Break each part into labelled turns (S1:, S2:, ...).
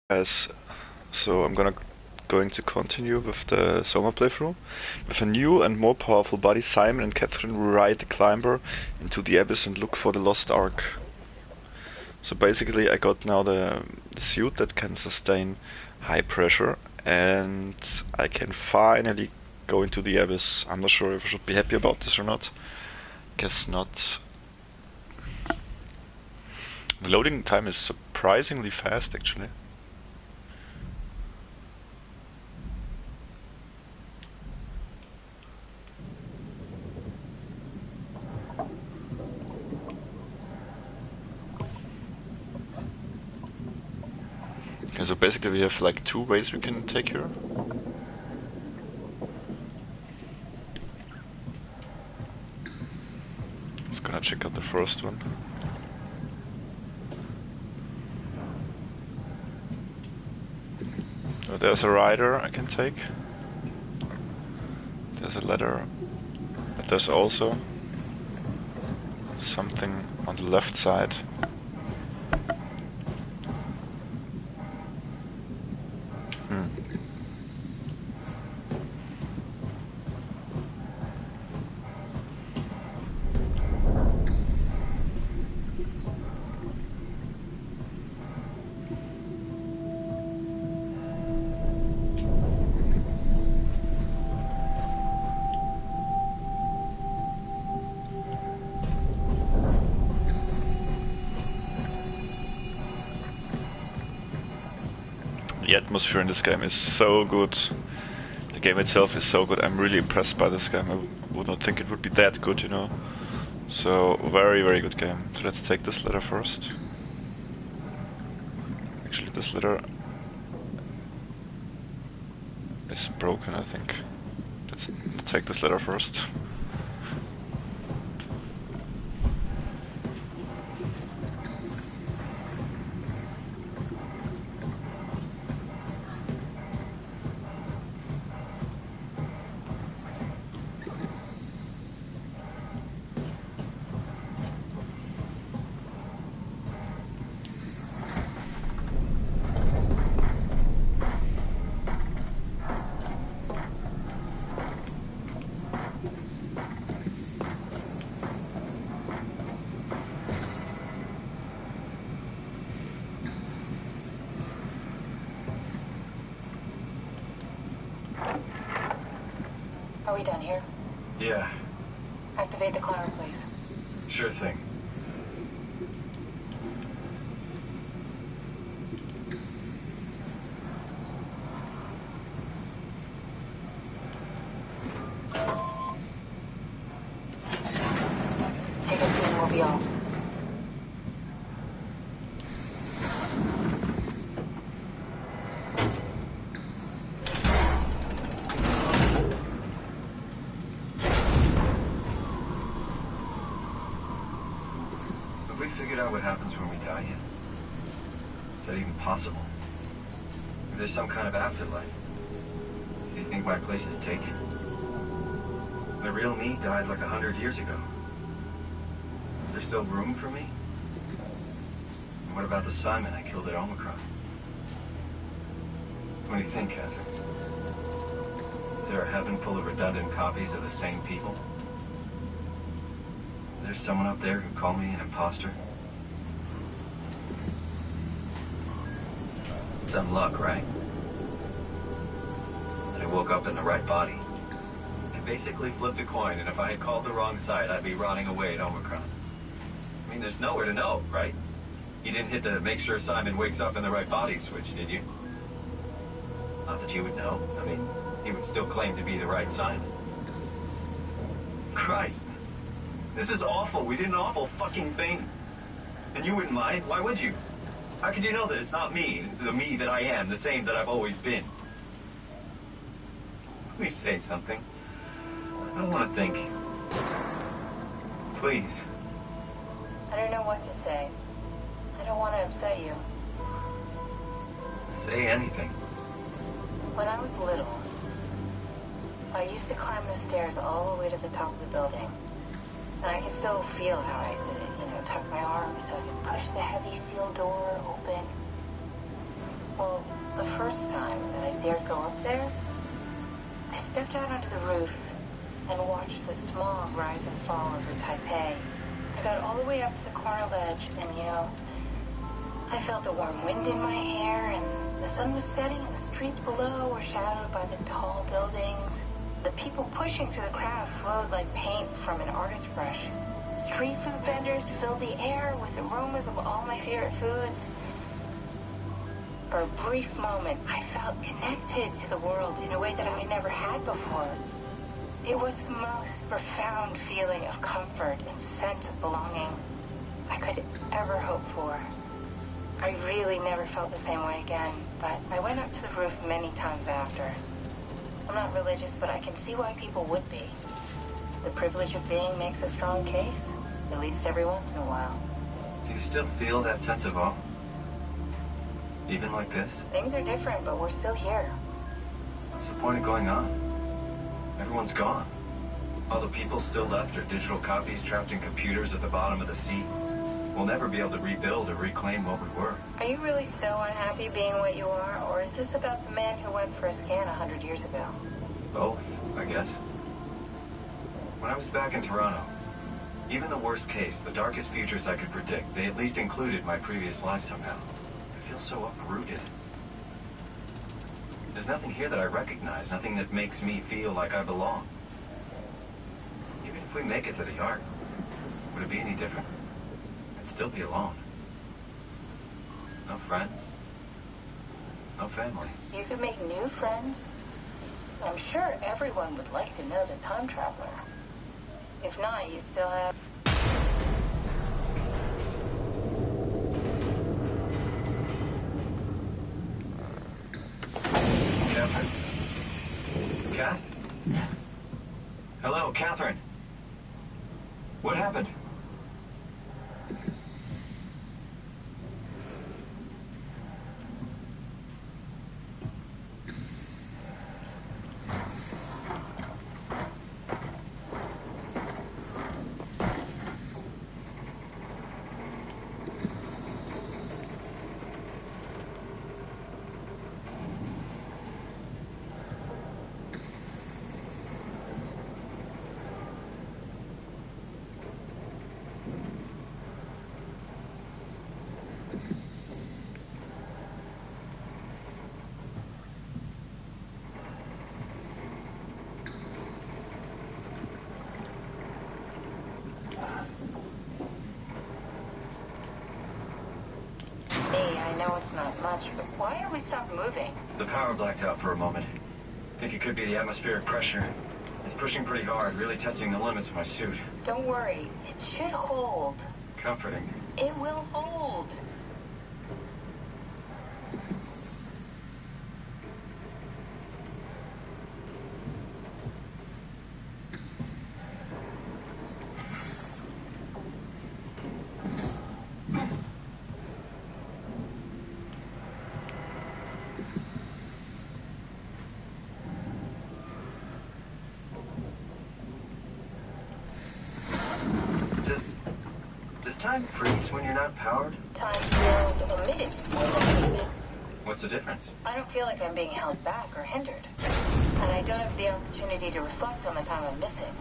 S1: As so I'm going to continue with the Soma playthrough. With a new and more powerful body, Simon and Catherine will ride the climber into the abyss and look for the lost ark. So basically I got now the suit that can sustain high pressure, and I can finally go into the abyss. I'm not sure if I should be happy about this or not. Guess not. The loading time is surprisingly fast actually. Okay, so basically we have like two ways we can take here. Just gonna check out the first one. So there's a rider I can take. There's a ladder. But there's also something on the left side. The atmosphere in this game is so good. The game itself is so good. I'm really impressed by this game. I would not think it would be that good, you know. So, very, very good game. So let's take this letter first. Actually, this letter is broken, I think. Let's take this letter first.
S2: Are we done here?
S3: Yeah.
S2: Activate the climber, please.
S3: Sure thing.
S2: Take a seat and we'll be off.
S3: Have we figured out what happens when we die yet? Is that even possible? If there's some kind of afterlife, do you think my place is taken? The real me died like 100 years ago. Is there still room for me? And what about the Simon I killed at Omicron? What do you think, Catherine? Is there a heaven full of redundant copies of the same people? Is there someone up there who called me an imposter? It's dumb luck, right? That I woke up in the right body. I basically flipped a coin, and if I had called the wrong side, I'd be rotting away at Omicron. I mean, there's nowhere to know, right? You didn't hit the make sure Simon wakes up in the right body switch, did you? Not that you would know. I mean, he would still claim to be the right Simon. Christ. This is awful. We did an awful fucking thing. And you wouldn't mind? Why would you? How could you know that it's not me, the me that I am, the same that I've always been? Let me say something. I don't want to think. Please.
S2: I don't know what to say. I don't want to upset you.
S3: Say anything.
S2: When I was little, I used to climb the stairs all the way to the top of the building. And I can still feel how I did it, tuck my arms so I could push the heavy steel door open. Well, first time that I dared go up there, I stepped out onto the roof and watched the smog rise and fall over Taipei. I got all the way up to the corner ledge, and I felt the warm wind in my hair, and the sun was setting, and the streets below were shadowed by the tall buildings. The people pushing through the crowd flowed like paint from an artist's brush. Street food vendors filled the air with aromas of all my favorite foods. For a brief moment, I felt connected to the world in a way that I never had before. It was the most profound feeling of comfort and sense of belonging I could ever hope for. I really never felt the same way again, but I went up to the roof many times after. I'm not religious, but I can see why people would be. The privilege of being makes a strong case, at least every once in a while.
S3: Do you still feel that sense of awe? Even like this?
S2: Things are different, but we're still here.
S3: What's the point of going on? Everyone's gone. All the people still left are digital copies trapped in computers at the bottom of the sea. We'll never be able to rebuild or reclaim what we were.
S2: Are you really so unhappy being what you are, or is this about the man who went for a scan 100 years ago?
S3: Both, I guess. When I was back in Toronto, even the worst case, the darkest futures I could predict, they at least included my previous life somehow. I feel so uprooted. There's nothing here that I recognize, nothing that makes me feel like I belong. Even if we make it to the Ark, would it be any different? I'd still be alone. No friends. No family.
S2: You could make new friends. I'm sure everyone would like to know the time traveler. If not, you still have...
S3: Catherine? Kath? Hello, Catherine. What happened? It's not much, but why have we stopped moving? The power blacked out for a moment. Think it could be the atmospheric pressure. It's pushing pretty hard, really testing the limits of my suit.
S2: Don't worry, it should hold.
S3: Comforting.
S2: It will hold.
S3: Does time freeze when you're not powered?
S2: Time feels omitted more than needed.
S3: What's the difference?
S2: I don't feel like I'm being held back or hindered. And I don't have the opportunity to reflect on the time I'm missing.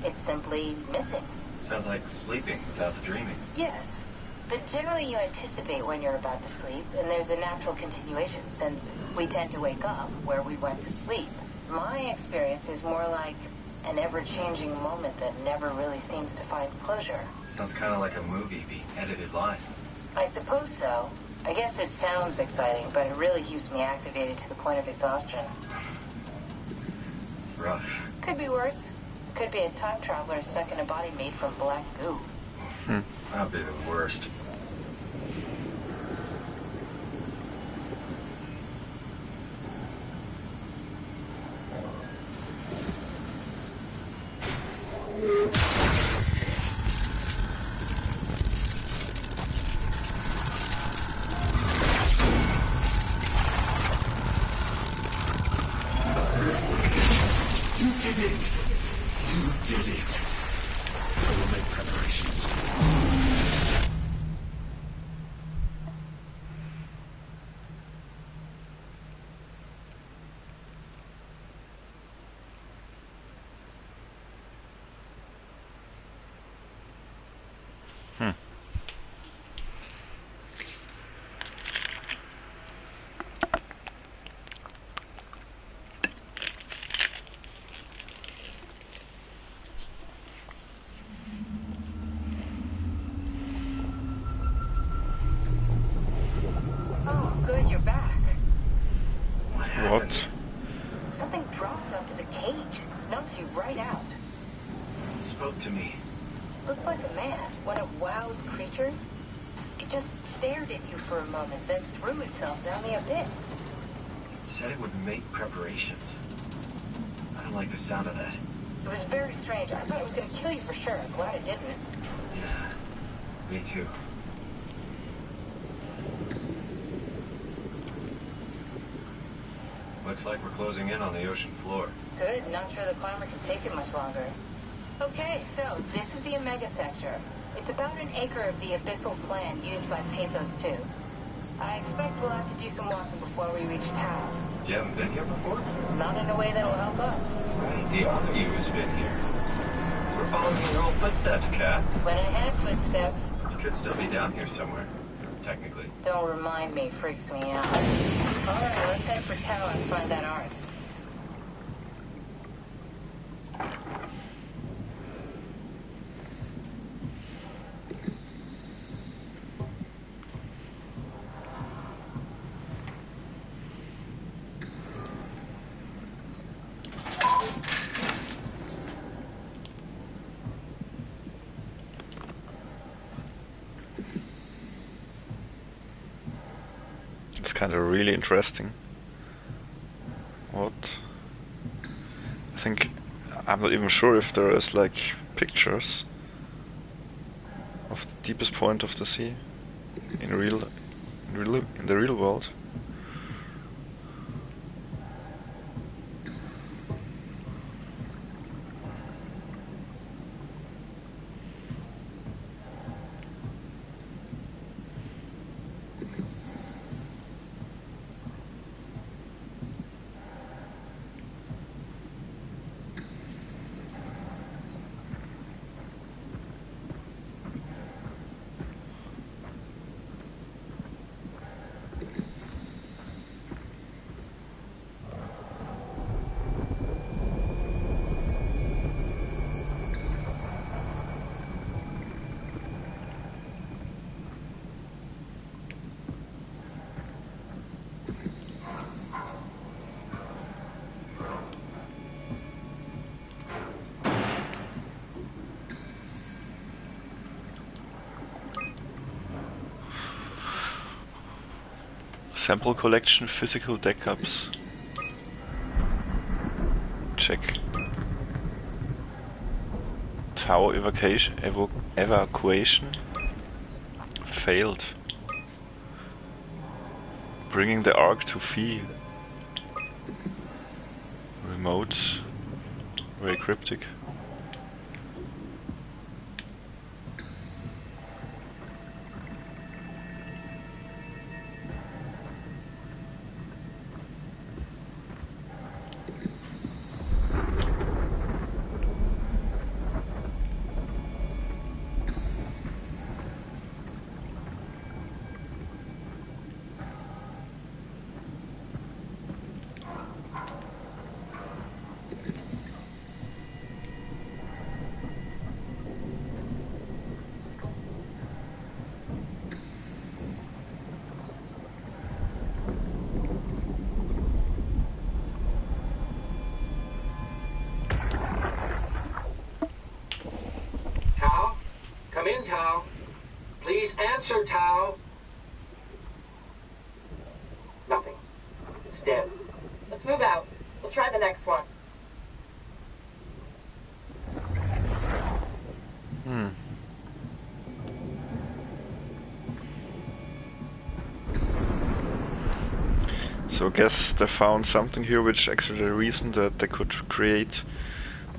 S2: It's simply missing.
S3: Sounds like sleeping without the dreaming.
S2: Yes. But generally you anticipate when you're about to sleep, and there's a natural continuation since we tend to wake up where we went to sleep. My experience is more like an ever-changing moment that never really seems to find closure.
S3: Sounds kind of like a movie being edited live.
S2: I suppose so. I guess it sounds exciting, but it really keeps me activated to the point of exhaustion.
S3: It's rough.
S2: Could be worse. Could be a time traveler stuck in a body made from black goo.
S3: That'd be the worst. happened?
S2: Something dropped onto the cage. Knocks you right out.
S3: It spoke to me.
S2: Looked like a man, one of WoW's creatures. It just stared at you for a moment, then threw itself down the abyss.
S3: It said it would make preparations. I don't like the sound of that.
S2: It was very strange. I thought it was going to kill you for sure. I'm glad it didn't.
S3: Yeah, me too. Looks like we're closing in on the ocean floor.
S2: Good. Not sure the climber can take it much longer. Okay, so this is the Omega Sector. It's about an acre of the abyssal plan used by Pathos 2. I expect we'll have to do some walking before we reach Tau.
S3: You haven't been here before?
S2: Not in a way that'll help us.
S3: Right, the other you has been here. We're following your old footsteps, Kat.
S2: When I had footsteps.
S3: You could still be down here somewhere, technically.
S2: Don't remind me, freaks me out. Alright, let's head for Tau and find that ark.
S1: It's kind of really interesting. What? I think I'm not even sure if there is like pictures of the deepest point of the sea in the real world. Sample collection, physical backups. Check. Tower evacuation failed. Bringing the Ark to Phi. Remote. Very cryptic.
S4: Tau. Please answer, Tau. Nothing. It's dead.
S5: Let's move out. We'll try the next one.
S1: So I guess they found something here which actually the reason that they could create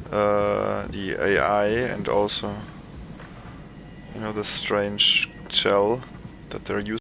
S1: the AI and also, you know, the strange shell that they're using.